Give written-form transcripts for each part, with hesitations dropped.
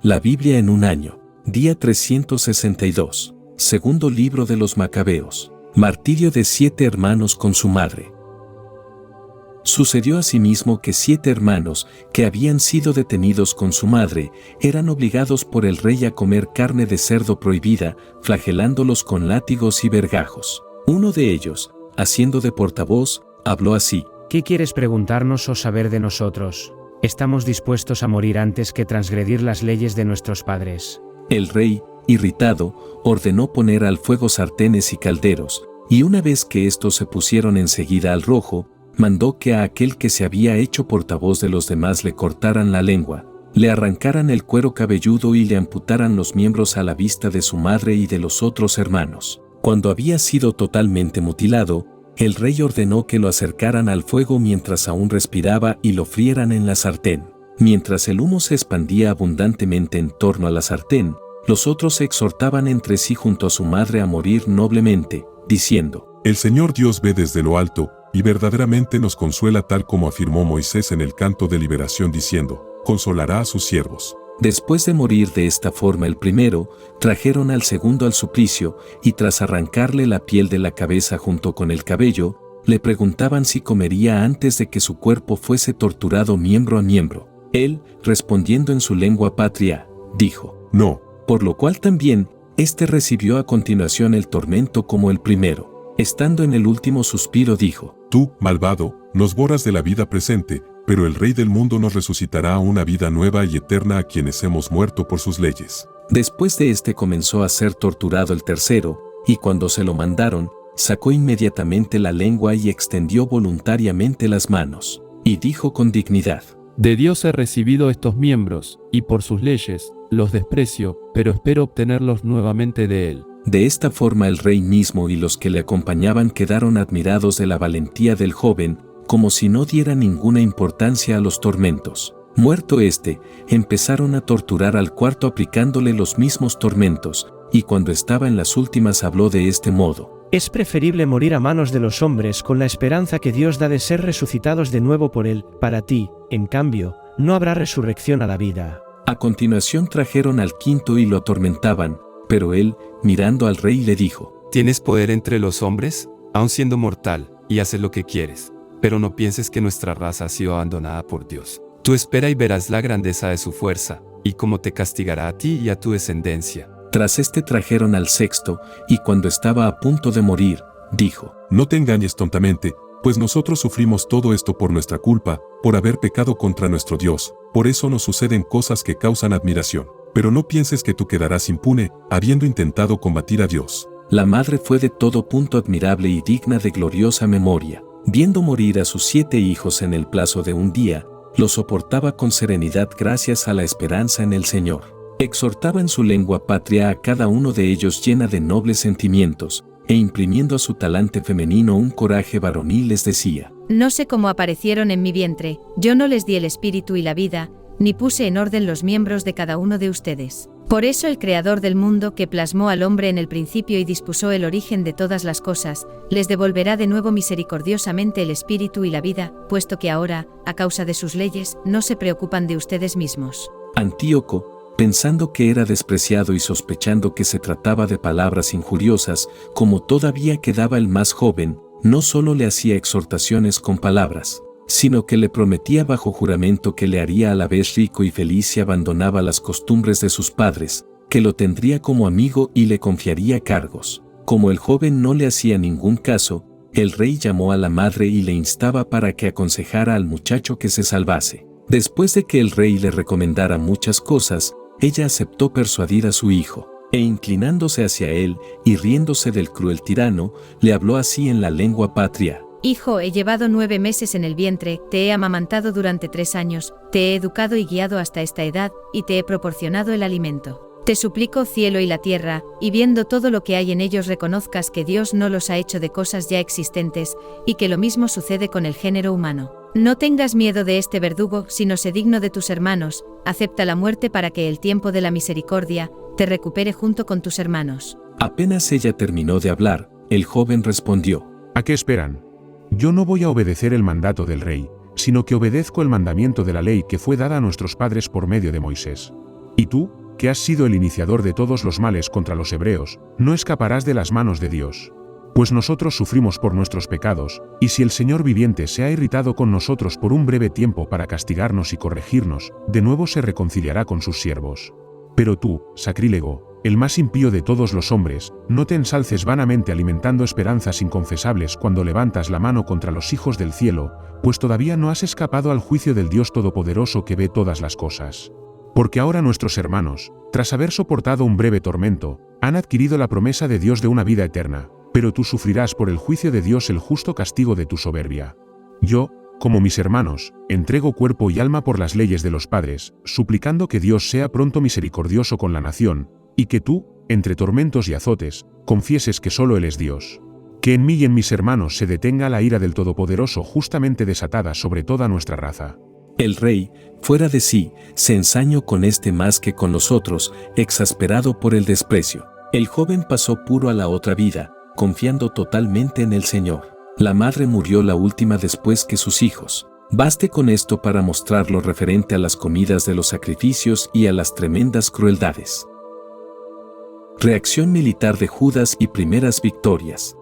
La Biblia en un año. Día 362. Segundo libro de los Macabeos. Martirio de 7 hermanos con su madre. Sucedió asimismo que 7 hermanos, que habían sido detenidos con su madre, eran obligados por el rey a comer carne de cerdo prohibida, flagelándolos con látigos y vergajos. Uno de ellos, haciendo de portavoz, habló así: ¿Qué quieres preguntarnos o saber de nosotros? Estamos dispuestos a morir antes que transgredir las leyes de nuestros padres. El rey, irritado, ordenó poner al fuego sartenes y calderos, y una vez que estos se pusieron enseguida al rojo, mandó que a aquel que se había hecho portavoz de los demás le cortaran la lengua, le arrancaran el cuero cabelludo y le amputaran los miembros a la vista de su madre y de los otros hermanos. Cuando había sido totalmente mutilado, el rey ordenó que lo acercaran al fuego mientras aún respiraba y lo frieran en la sartén. Mientras el humo se expandía abundantemente en torno a la sartén, los otros se exhortaban entre sí junto a su madre a morir noblemente, diciendo: El Señor Dios ve desde lo alto, y verdaderamente nos consuela, tal como afirmó Moisés en el canto de liberación diciendo: consolará a sus siervos. Después de morir de esta forma el primero, trajeron al segundo al suplicio, y tras arrancarle la piel de la cabeza junto con el cabello, le preguntaban si comería antes de que su cuerpo fuese torturado miembro a miembro. Él, respondiendo en su lengua patria, dijo: No. Por lo cual también, éste recibió a continuación el tormento como el primero. Estando en el último suspiro dijo: Tú, malvado, nos borras de la vida presente, pero el Rey del mundo nos resucitará a una vida nueva y eterna a quienes hemos muerto por sus leyes. Después de este comenzó a ser torturado el tercero, y cuando se lo mandaron, sacó inmediatamente la lengua y extendió voluntariamente las manos, y dijo con dignidad: De Dios he recibido estos miembros, y por sus leyes los desprecio, pero espero obtenerlos nuevamente de Él. De esta forma el rey mismo y los que le acompañaban quedaron admirados de la valentía del joven, como si no diera ninguna importancia a los tormentos. Muerto éste, empezaron a torturar al cuarto aplicándole los mismos tormentos, y cuando estaba en las últimas habló de este modo: Es preferible morir a manos de los hombres con la esperanza que Dios da de ser resucitados de nuevo por Él. Para ti, en cambio, no habrá resurrección a la vida. A continuación trajeron al quinto y lo atormentaban, pero él, mirando al rey, le dijo: ¿Tienes poder entre los hombres, aun siendo mortal, y haces lo que quieres? Pero no pienses que nuestra raza ha sido abandonada por Dios. Tú espera y verás la grandeza de su fuerza, y cómo te castigará a ti y a tu descendencia. Tras este trajeron al sexto, y cuando estaba a punto de morir, dijo: No te engañes tontamente, pues nosotros sufrimos todo esto por nuestra culpa, por haber pecado contra nuestro Dios. Por eso nos suceden cosas que causan admiración. Pero no pienses que tú quedarás impune, habiendo intentado combatir a Dios. La madre fue de todo punto admirable y digna de gloriosa memoria. Viendo morir a sus 7 hijos en el plazo de un día, lo soportaba con serenidad gracias a la esperanza en el Señor. Exhortaba en su lengua patria a cada uno de ellos llena de nobles sentimientos, e imprimiendo a su talante femenino un coraje varonil les decía: No sé cómo aparecieron en mi vientre, yo no les di el espíritu y la vida, ni puse en orden los miembros de cada uno de ustedes. Por eso el Creador del mundo, que plasmó al hombre en el principio y dispuso el origen de todas las cosas, les devolverá de nuevo misericordiosamente el espíritu y la vida, puesto que ahora, a causa de sus leyes, no se preocupan de ustedes mismos. Antíoco, pensando que era despreciado y sospechando que se trataba de palabras injuriosas, como todavía quedaba el más joven, no solo le hacía exhortaciones con palabras, sino que le prometía bajo juramento que le haría a la vez rico y feliz si abandonaba las costumbres de sus padres, que lo tendría como amigo y le confiaría cargos. Como el joven no le hacía ningún caso, el rey llamó a la madre y le instaba para que aconsejara al muchacho que se salvase. Después de que el rey le recomendara muchas cosas, ella aceptó persuadir a su hijo, e inclinándose hacia él y riéndose del cruel tirano, le habló así en la lengua patria: Hijo, he llevado 9 meses en el vientre, te he amamantado durante 3 años, te he educado y guiado hasta esta edad, y te he proporcionado el alimento. Te suplico, cielo y la tierra, y viendo todo lo que hay en ellos reconozcas que Dios no los ha hecho de cosas ya existentes, y que lo mismo sucede con el género humano. No tengas miedo de este verdugo, sino sé digno de tus hermanos, acepta la muerte para que el tiempo de la misericordia te recupere junto con tus hermanos. Apenas ella terminó de hablar, el joven respondió: ¿A qué esperan? Yo no voy a obedecer el mandato del rey, sino que obedezco el mandamiento de la ley que fue dada a nuestros padres por medio de Moisés. Y tú, que has sido el iniciador de todos los males contra los hebreos, no escaparás de las manos de Dios. Pues nosotros sufrimos por nuestros pecados, y si el Señor viviente se ha irritado con nosotros por un breve tiempo para castigarnos y corregirnos, de nuevo se reconciliará con sus siervos. Pero tú, sacrílego, el más impío de todos los hombres, no te ensalces vanamente alimentando esperanzas inconfesables cuando levantas la mano contra los hijos del cielo, pues todavía no has escapado al juicio del Dios Todopoderoso que ve todas las cosas. Porque ahora nuestros hermanos, tras haber soportado un breve tormento, han adquirido la promesa de Dios de una vida eterna, pero tú sufrirás por el juicio de Dios el justo castigo de tu soberbia. Yo, como mis hermanos, entrego cuerpo y alma por las leyes de los padres, suplicando que Dios sea pronto misericordioso con la nación, y que tú, entre tormentos y azotes, confieses que solo Él es Dios. Que en mí y en mis hermanos se detenga la ira del Todopoderoso justamente desatada sobre toda nuestra raza. El rey, fuera de sí, se ensañó con este más que con los otros, exasperado por el desprecio. El joven pasó puro a la otra vida, confiando totalmente en el Señor. La madre murió la última después que sus hijos. Baste con esto para mostrar lo referente a las comidas de los sacrificios y a las tremendas crueldades. Reacción militar de Judas y primeras victorias.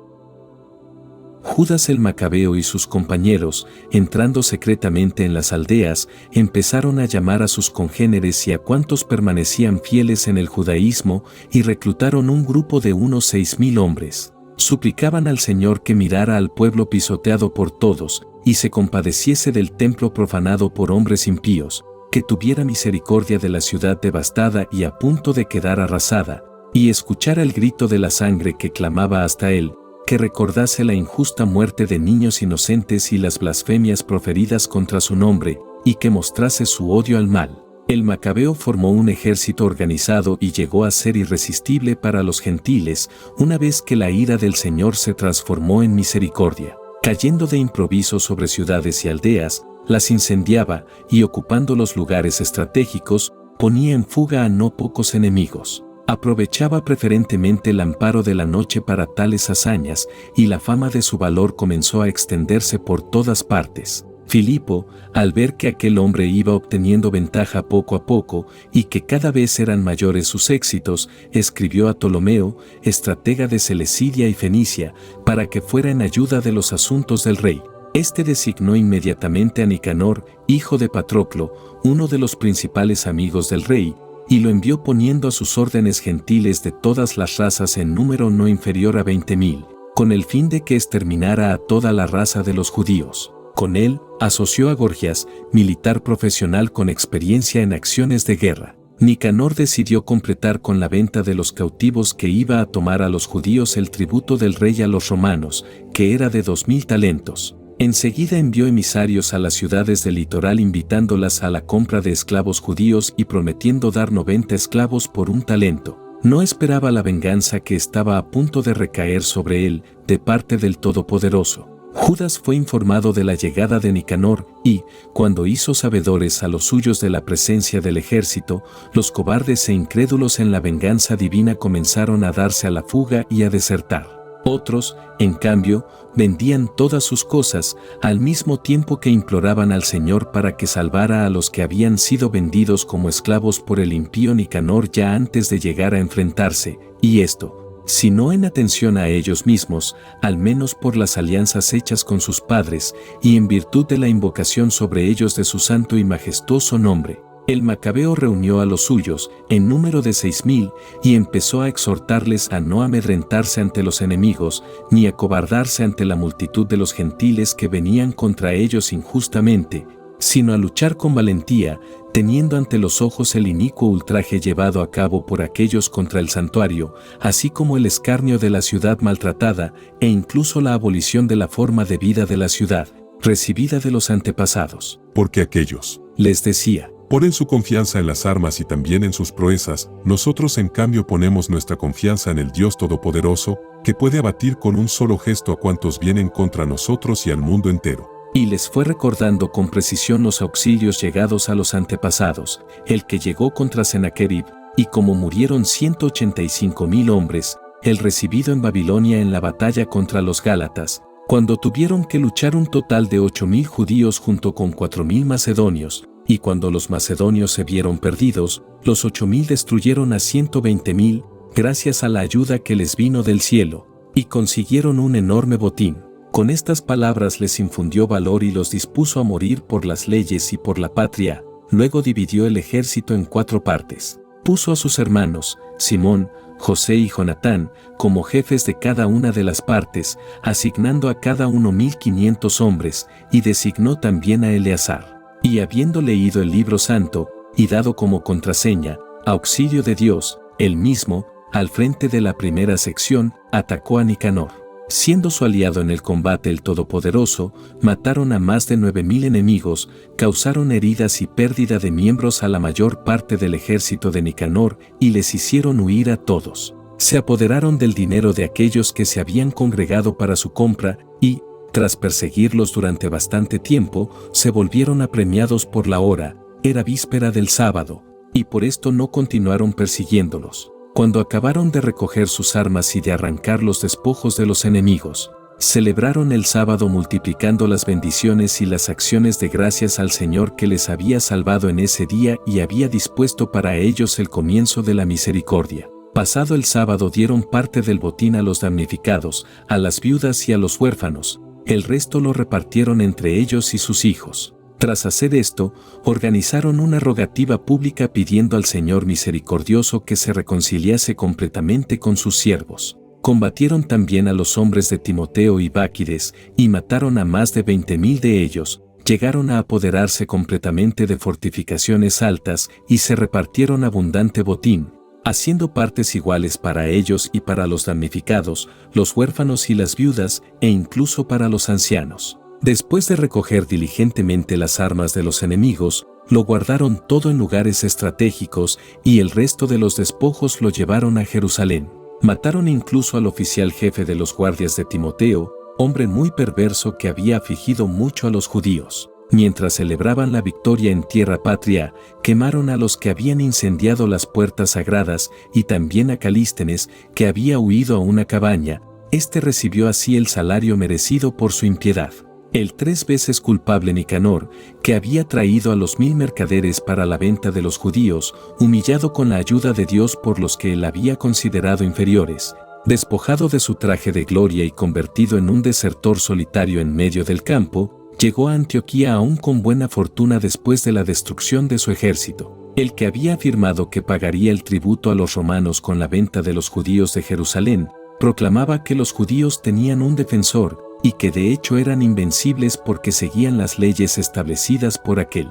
Judas el Macabeo y sus compañeros, entrando secretamente en las aldeas, empezaron a llamar a sus congéneres y a cuantos permanecían fieles en el judaísmo, y reclutaron un grupo de unos 6,000 hombres. Suplicaban al Señor que mirara al pueblo pisoteado por todos, y se compadeciese del templo profanado por hombres impíos, que tuviera misericordia de la ciudad devastada y a punto de quedar arrasada, y escuchara el grito de la sangre que clamaba hasta él, que recordase la injusta muerte de niños inocentes y las blasfemias proferidas contra su nombre, y que mostrase su odio al mal. El Macabeo formó un ejército organizado y llegó a ser irresistible para los gentiles, una vez que la ira del Señor se transformó en misericordia. Cayendo de improviso sobre ciudades y aldeas, las incendiaba y, ocupando los lugares estratégicos, ponía en fuga a no pocos enemigos. Aprovechaba preferentemente el amparo de la noche para tales hazañas, y la fama de su valor comenzó a extenderse por todas partes. Filipo, al ver que aquel hombre iba obteniendo ventaja poco a poco y que cada vez eran mayores sus éxitos, escribió a Ptolomeo, estratega de Seleucia y Fenicia, para que fuera en ayuda de los asuntos del rey. Este designó inmediatamente a Nicanor, hijo de Patroclo, uno de los principales amigos del rey, y lo envió poniendo a sus órdenes gentiles de todas las razas en número no inferior a 20,000, con el fin de que exterminara a toda la raza de los judíos. Con él, asoció a Gorgias, militar profesional con experiencia en acciones de guerra. Nicanor decidió completar con la venta de los cautivos que iba a tomar a los judíos el tributo del rey a los romanos, que era de 2,000 talentos. Enseguida envió emisarios a las ciudades del litoral invitándolas a la compra de esclavos judíos y prometiendo dar 90 esclavos por un talento. No esperaba la venganza que estaba a punto de recaer sobre él, de parte del Todopoderoso. Judas fue informado de la llegada de Nicanor y, cuando hizo sabedores a los suyos de la presencia del ejército, los cobardes e incrédulos en la venganza divina comenzaron a darse a la fuga y a desertar. Otros, en cambio, vendían todas sus cosas, al mismo tiempo que imploraban al Señor para que salvara a los que habían sido vendidos como esclavos por el impío Nicanor ya antes de llegar a enfrentarse, y esto, si no en atención a ellos mismos, al menos por las alianzas hechas con sus padres, y en virtud de la invocación sobre ellos de su santo y majestuoso nombre. El Macabeo reunió a los suyos, en número de 6,000, y empezó a exhortarles a no amedrentarse ante los enemigos, ni acobardarse ante la multitud de los gentiles que venían contra ellos injustamente, sino a luchar con valentía, teniendo ante los ojos el inicuo ultraje llevado a cabo por aquellos contra el santuario, así como el escarnio de la ciudad maltratada, e incluso la abolición de la forma de vida de la ciudad, recibida de los antepasados. Porque aquellos, les decía, ponen su confianza en las armas y también en sus proezas, nosotros en cambio ponemos nuestra confianza en el Dios Todopoderoso, que puede abatir con un solo gesto a cuantos vienen contra nosotros y al mundo entero. Y les fue recordando con precisión los auxilios llegados a los antepasados, el que llegó contra Sennacherib, y como murieron 185,000 hombres, el recibido en Babilonia en la batalla contra los Gálatas, cuando tuvieron que luchar un total de 8,000 judíos junto con 4,000 macedonios, y cuando los macedonios se vieron perdidos, los 8.000 destruyeron a 120.000, gracias a la ayuda que les vino del cielo, y consiguieron un enorme botín. Con estas palabras les infundió valor y los dispuso a morir por las leyes y por la patria. Luego dividió el ejército en 4 partes. Puso a sus hermanos, Simón, José y Jonatán, como jefes de cada una de las partes, asignando a cada uno 1.500 hombres, y designó también a Eleazar. Y habiendo leído el libro santo, y dado como contraseña, auxilio de Dios, él mismo, al frente de la primera sección, atacó a Nicanor. Siendo su aliado en el combate el Todopoderoso, mataron a más de 9.000 enemigos, causaron heridas y pérdida de miembros a la mayor parte del ejército de Nicanor y les hicieron huir a todos. Se apoderaron del dinero de aquellos que se habían congregado para su compra y, tras perseguirlos durante bastante tiempo, se volvieron apremiados por la hora, era víspera del sábado, y por esto no continuaron persiguiéndolos. Cuando acabaron de recoger sus armas y de arrancar los despojos de los enemigos, celebraron el sábado multiplicando las bendiciones y las acciones de gracias al Señor que les había salvado en ese día y había dispuesto para ellos el comienzo de la misericordia. Pasado el sábado dieron parte del botín a los damnificados, a las viudas y a los huérfanos, el resto lo repartieron entre ellos y sus hijos. Tras hacer esto, organizaron una rogativa pública pidiendo al Señor misericordioso que se reconciliase completamente con sus siervos. Combatieron también a los hombres de Timoteo y Báquides, y mataron a más de 20.000 de ellos, llegaron a apoderarse completamente de fortificaciones altas y se repartieron abundante botín, haciendo partes iguales para ellos y para los damnificados, los huérfanos y las viudas, e incluso para los ancianos. Después de recoger diligentemente las armas de los enemigos, lo guardaron todo en lugares estratégicos y el resto de los despojos lo llevaron a Jerusalén. Mataron incluso al oficial jefe de los guardias de Timoteo, hombre muy perverso que había afligido mucho a los judíos. Mientras celebraban la victoria en tierra patria, quemaron a los que habían incendiado las puertas sagradas y también a Calístenes, que había huido a una cabaña. Este recibió así el salario merecido por su impiedad. El 3 veces culpable Nicanor, que había traído a los 1.000 mercaderes para la venta de los judíos, humillado con la ayuda de Dios por los que él había considerado inferiores, despojado de su traje de gloria y convertido en un desertor solitario en medio del campo, llegó a Antioquía aún con buena fortuna después de la destrucción de su ejército. El que había afirmado que pagaría el tributo a los romanos con la venta de los judíos de Jerusalén, proclamaba que los judíos tenían un defensor, y que de hecho eran invencibles porque seguían las leyes establecidas por aquel.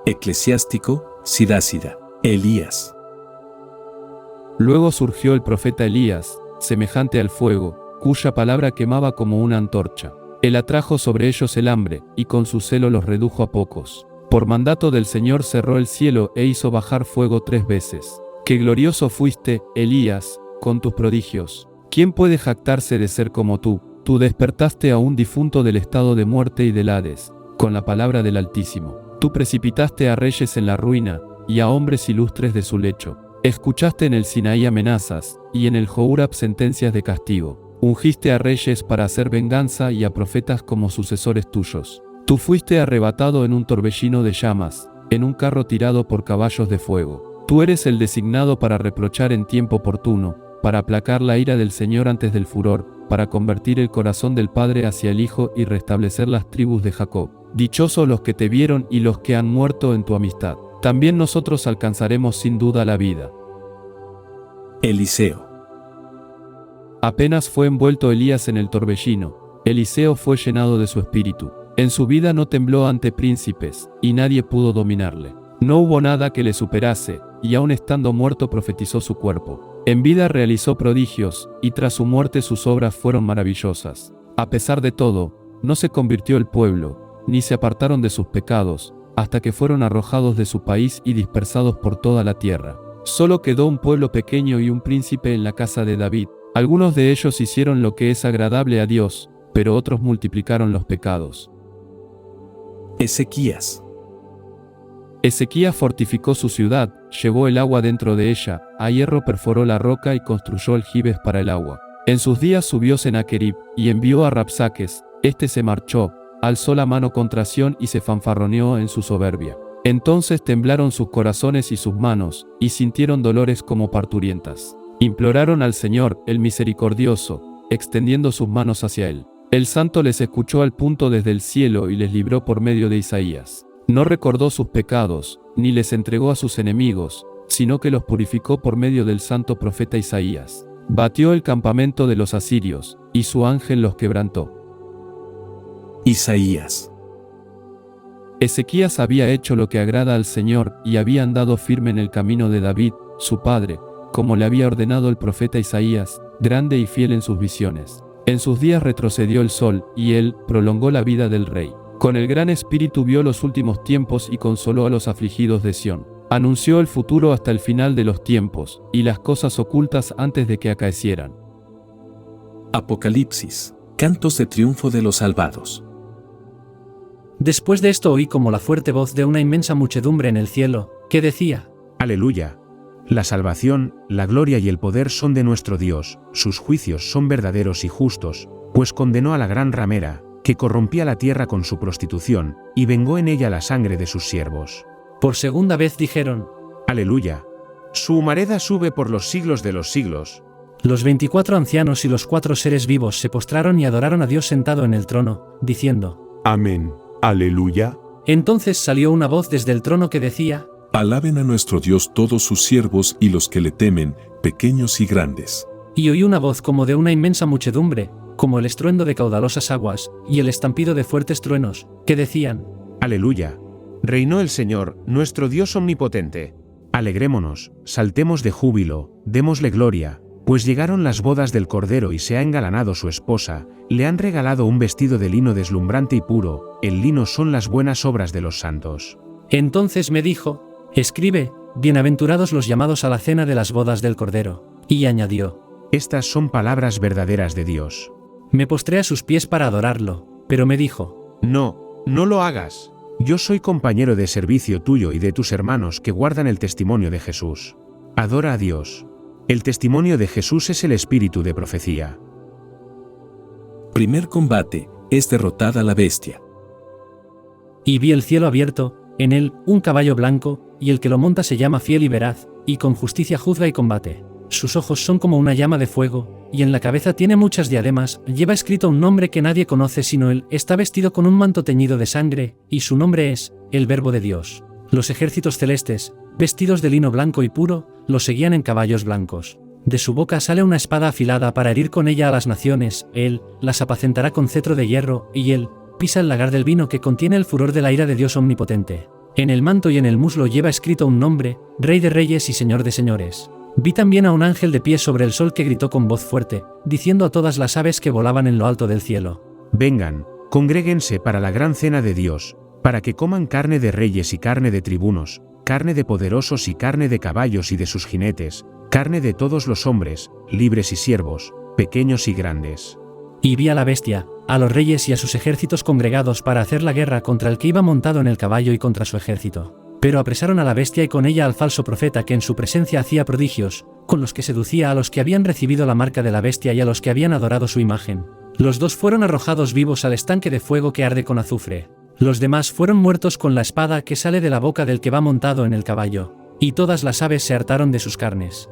Eclesiástico, Sidácida, Elías. Luego surgió el profeta Elías, semejante al fuego, cuya palabra quemaba como una antorcha. Él atrajo sobre ellos el hambre, y con su celo los redujo a pocos. Por mandato del Señor cerró el cielo e hizo bajar fuego 3 veces. Qué glorioso fuiste, Elías, con tus prodigios. ¿Quién puede jactarse de ser como tú? Tú despertaste a un difunto del estado de muerte y del Hades, con la palabra del Altísimo. Tú precipitaste a reyes en la ruina, y a hombres ilustres de su lecho. Escuchaste en el Sinaí amenazas, y en el Jourab sentencias de castigo. Ungiste a reyes para hacer venganza y a profetas como sucesores tuyos. Tú fuiste arrebatado en un torbellino de llamas, en un carro tirado por caballos de fuego. Tú eres el designado para reprochar en tiempo oportuno, para aplacar la ira del Señor antes del furor, para convertir el corazón del Padre hacia el Hijo y restablecer las tribus de Jacob. Dichosos los que te vieron y los que han muerto en tu amistad. También nosotros alcanzaremos sin duda la vida. Eliseo. Apenas fue envuelto Elías en el torbellino, Eliseo fue llenado de su espíritu. En su vida no tembló ante príncipes, y nadie pudo dominarle. No hubo nada que le superase, y aun estando muerto profetizó su cuerpo. En vida realizó prodigios, y tras su muerte sus obras fueron maravillosas. A pesar de todo, no se convirtió el pueblo, ni se apartaron de sus pecados, hasta que fueron arrojados de su país y dispersados por toda la tierra. Solo quedó un pueblo pequeño y un príncipe en la casa de David. Algunos de ellos hicieron lo que es agradable a Dios, pero otros multiplicaron los pecados. Ezequías. Ezequías fortificó su ciudad, llevó el agua dentro de ella, a hierro perforó la roca y construyó aljibes para el agua. En sus días subió Sennacherib, y envió a Rabsaques, este se marchó, alzó la mano contra Sión y se fanfarroneó en su soberbia. Entonces temblaron sus corazones y sus manos, y sintieron dolores como parturientas. Imploraron al Señor, el misericordioso, extendiendo sus manos hacia él. El Santo les escuchó al punto desde el cielo y les libró por medio de Isaías. No recordó sus pecados, ni les entregó a sus enemigos, sino que los purificó por medio del santo profeta Isaías. Batió el campamento de los asirios, y su ángel los quebrantó. Isaías. Ezequías había hecho lo que agrada al Señor y había andado firme en el camino de David, su padre, como le había ordenado el profeta Isaías, grande y fiel en sus visiones. En sus días retrocedió el sol, y él prolongó la vida del rey. Con el gran espíritu vio los últimos tiempos y consoló a los afligidos de Sión. Anunció el futuro hasta el final de los tiempos, y las cosas ocultas antes de que acaecieran. Apocalipsis. Cantos de triunfo de los salvados. Después de esto oí como la fuerte voz de una inmensa muchedumbre en el cielo, que decía: Aleluya. La salvación, la gloria y el poder son de nuestro Dios, sus juicios son verdaderos y justos, pues condenó a la gran ramera, que corrompía la tierra con su prostitución, y vengó en ella la sangre de sus siervos. Por segunda vez dijeron: Aleluya. Su humareda sube por los siglos de los siglos. Los 24 ancianos y los 4 seres vivos se postraron y adoraron a Dios sentado en el trono, diciendo: Amén. Aleluya. Entonces salió una voz desde el trono que decía: Alaben a nuestro Dios todos sus siervos y los que le temen, pequeños y grandes. Y oí una voz como de una inmensa muchedumbre, como el estruendo de caudalosas aguas, y el estampido de fuertes truenos, que decían: Aleluya. Reinó el Señor, nuestro Dios omnipotente. Alegrémonos, saltemos de júbilo, démosle gloria, pues llegaron las bodas del Cordero y se ha engalanado su esposa, le han regalado un vestido de lino deslumbrante y puro, el lino son las buenas obras de los santos. Entonces me dijo: Escribe, bienaventurados los llamados a la cena de las bodas del Cordero. Y añadió: Estas son palabras verdaderas de Dios. Me postré a sus pies para adorarlo, pero me dijo: No, no lo hagas. Yo soy compañero de servicio tuyo y de tus hermanos que guardan el testimonio de Jesús. Adora a Dios. El testimonio de Jesús es el espíritu de profecía. Primer combate, es derrotada la bestia. Y vi el cielo abierto, en él un caballo blanco, y el que lo monta se llama Fiel y Veraz, y con justicia juzga y combate. Sus ojos son como una llama de fuego, y en la cabeza tiene muchas diademas, lleva escrito un nombre que nadie conoce sino él, está vestido con un manto teñido de sangre, y su nombre es, el Verbo de Dios. Los ejércitos celestes, vestidos de lino blanco y puro, lo seguían en caballos blancos. De su boca sale una espada afilada para herir con ella a las naciones, él las apacentará con cetro de hierro, y él pisa el lagar del vino que contiene el furor de la ira de Dios omnipotente. En el manto y en el muslo lleva escrito un nombre, Rey de Reyes y Señor de Señores. Vi también a un ángel de pie sobre el sol que gritó con voz fuerte, diciendo a todas las aves que volaban en lo alto del cielo: Vengan, congréguense para la gran cena de Dios, para que coman carne de reyes y carne de tribunos, carne de poderosos y carne de caballos y de sus jinetes, carne de todos los hombres, libres y siervos, pequeños y grandes. Y vi a la bestia, a los reyes y a sus ejércitos congregados para hacer la guerra contra el que iba montado en el caballo y contra su ejército. Pero apresaron a la bestia y con ella al falso profeta que en su presencia hacía prodigios, con los que seducía a los que habían recibido la marca de la bestia y a los que habían adorado su imagen. Los dos fueron arrojados vivos al estanque de fuego que arde con azufre. Los demás fueron muertos con la espada que sale de la boca del que va montado en el caballo. Y todas las aves se hartaron de sus carnes.